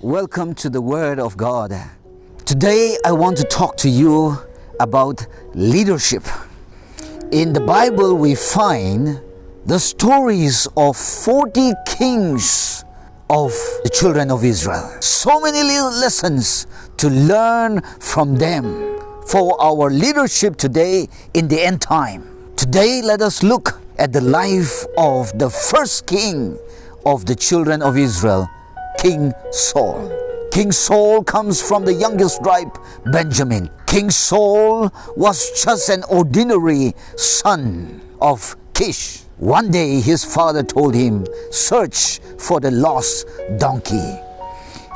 Welcome to the Word of God. Today I want to talk to you about leadership. In the Bible we find the stories of 40 kings of the children of Israel. So many little lessons to learn from them for our leadership today in the end time. Today let us look at the life of the first king of the children of Israel, King Saul. King Saul comes from the youngest tribe, Benjamin. King Saul was just an ordinary son of Kish. One day his father told him, "Search for the lost donkey."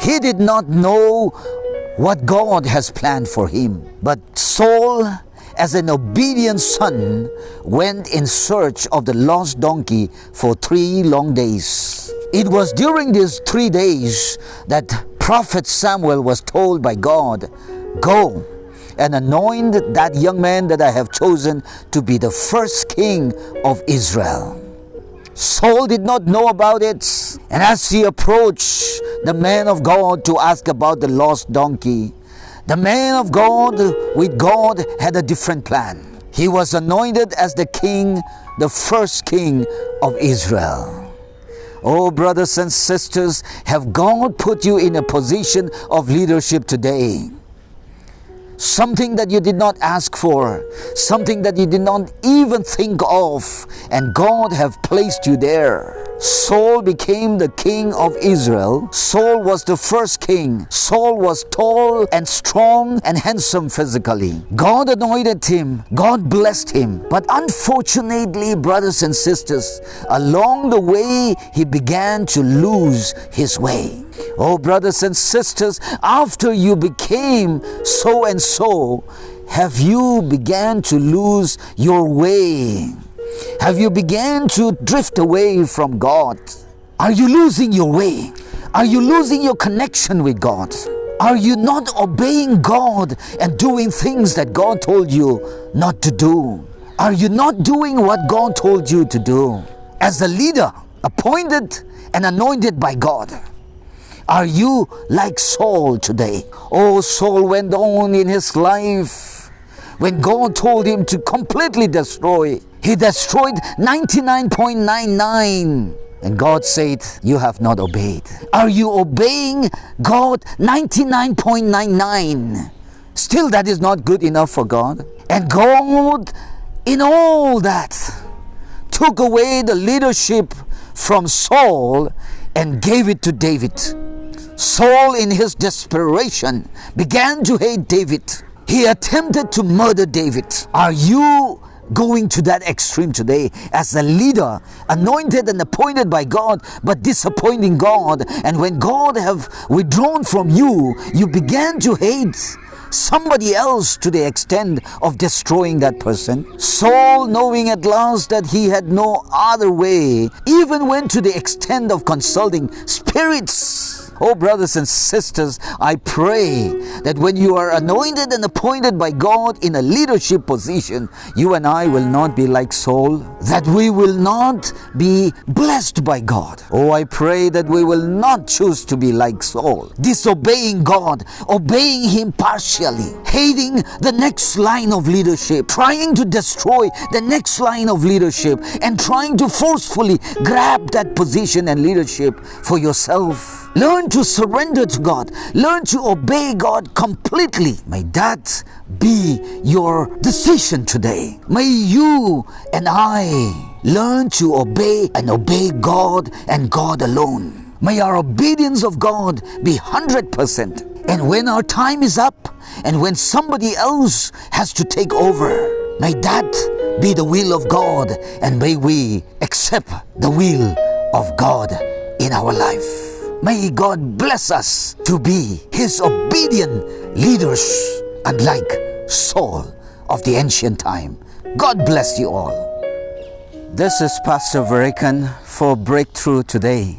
He did not know what God has planned for him. But Saul, as an obedient son, went in search of the lost donkey for 3 long days. It was during these 3 days that Prophet Samuel was told by God, "Go and anoint that young man that I have chosen to be the first king of Israel." Saul did not know about it, and as he approached the man of God to ask about the lost donkey, the man of God with God had a different plan. He was anointed as the king, the first king of Israel. Oh, brothers and sisters, have God put you in a position of leadership today? Something that you did not ask for, something that you did not even think of, and God have placed you there. Saul became the king of Israel. Saul was the first king. Saul was tall and strong and handsome physically. God anointed him. God blessed him. But unfortunately, brothers and sisters, along the way, he began to lose his way. Oh, brothers and sisters, after you became so and so, have you began to lose your way? Have you began to drift away from God? Are you losing your way? Are you losing your connection with God? Are you not obeying God and doing things that God told you not to do? Are you not doing what God told you to do? As a leader, appointed and anointed by God, are you like Saul today? Oh, Saul went on in his life. When God told him to completely destroy, he destroyed 99.99. And God said, "You have not obeyed." Are you obeying God 99.99? Still, that is not good enough for God. And God, in all that, took away the leadership from Saul and gave it to David. Saul, in his desperation, began to hate David. He attempted to murder David. Are you going to that extreme today as a leader, anointed and appointed by God, but disappointing God? And when God have withdrawn from you, you began to hate somebody else to the extent of destroying that person. Saul, knowing at last that he had no other way, even went to the extent of consulting spirits. Oh, brothers and sisters, I pray that when you are anointed and appointed by God in a leadership position, you and I will not be like Saul, that we will not be blessed by God. Oh, I pray that we will not choose to be like Saul, disobeying God, obeying Him partially, hating the next line of leadership, trying to destroy the next line of leadership, and trying to forcefully grab that position and leadership for yourself. Learn to surrender to God. Learn to obey God completely. May that be your decision today. May you and I learn to obey and obey God and God alone. May our obedience of God be 100%. And when our time is up and when somebody else has to take over, may that be the will of God, and may we accept the will of God in our life. May God bless us to be His obedient leaders, unlike Saul of the ancient time. God bless you all. This is Pastor Varekan for Breakthrough Today.